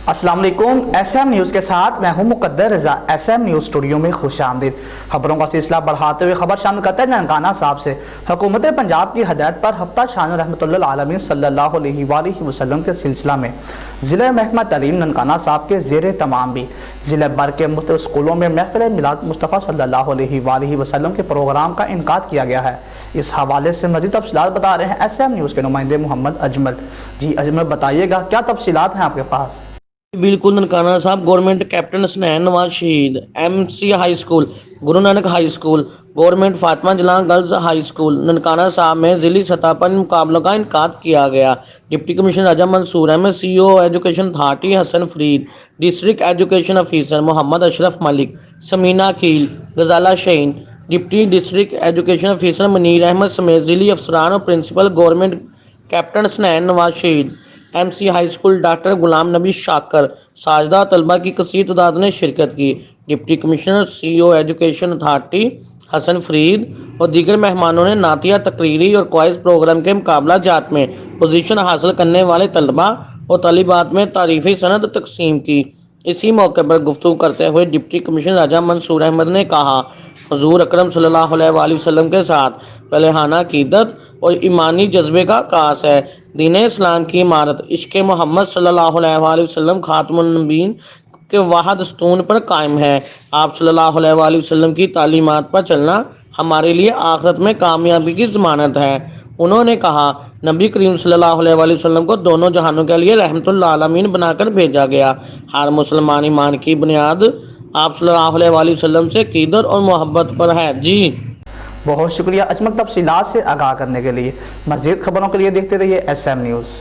السلام علیکم، S M news کے ساتھ میں ہوں مقدر رضا۔ ایس ایم نیوز اسٹوڈیو میں خوش آمدید۔ خبروں کا سلسلہ بڑھاتے ہوئے خبر شامل کرتے ہیں ننکانہ صاحب سے۔ حکومت پنجاب کی ہدایت پر ہفتہ شان رحمت اللہ عالمین صلی اللہ علیہ وآلہ وسلم کے سلسلہ میں ضلع محکمہ تعلیم ننکانہ صاحب کے زیر اہتمام بھی ضلع بھر کے مختلف سکولوں میں محفل میلاد مصطفی صلی اللہ علیہ وآلہ وسلم کے پروگرام کا انعقاد کیا گیا ہے۔ اس حوالے سے مزید تفصیلات بتا رہے ہیں ایس ایم نیوز کے نمائندے محمد اجمل۔ جی اجمل، بتائیے گا کیا تفصیلات ہیں آپ کے پاس؟ بالکل ننکانہ صاحب گورنمنٹ کیپٹن حسنین نواز شہید M C high school, Guru Nanak high school, government Fatima Jalan girls high school Nankana Sahib میں ضلعی سطح پر مقابلوں کا انعقاد کیا گیا۔ Deputy commissioner Raja Mansoor Ahmed, C O education authority Hassan Farid, district education officer Muhammad Ashraf Malik, Samina Khel, Ghazala Shaheen, deputy district education officer Munir Ahmed سمیت ضلعی افسران اور principal government captain Hasnain Nawaz شہید M C high school doctor Ghulam Nabi شاکر، ساجدہ طلبہ کی کثیر تعداد نے شرکت کی۔ ڈپٹی کمشنر سی O education authority Hassan Farid اور دیگر مہمانوں نے نعتیہ، تقاریری اور کوئز پروگرام کے مقابلہ جات میں پوزیشن حاصل کرنے والے طلبہ اور طالبات میں تعریفی سند تقسیم کی۔ اسی موقع پر گفتگو کرتے ہوئے ڈپٹی کمشنر راجہ منصور احمد نے کہا، حضور اکرم صلی اللہ علیہ وآلہ وسلم کے ساتھ پلہانہ عقیدت اور ایمانی جذبے کا عکاس ہے۔ دین اسلام کی عمارت عشق محمد صلی اللہ علیہ وآلہ وسلم خاتم النبیین کے واحد ستون پر قائم ہے۔ آپ صلی اللہ علیہ وآلہ وسلم کی تعلیمات پر چلنا ہمارے لیے آخرت میں کامیابی کی ضمانت ہے۔ انہوں نے کہا، نبی کریم صلی اللہ علیہ وآلہ وسلم کو دونوں جہانوں کے لیے رحمت للعالمین بنا کر بھیجا گیا۔ ہر مسلمان ایمان کی بنیاد آپ صلی اللہ علیہ وآلہ وسلم سے عقیدت اور محبت پر ہے۔ جی بہت شکریہ اجمل، تفصیلات سے آگاہ کرنے کے لیے۔ مزید خبروں کے لیے دیکھتے رہیے ایس ایم نیوز۔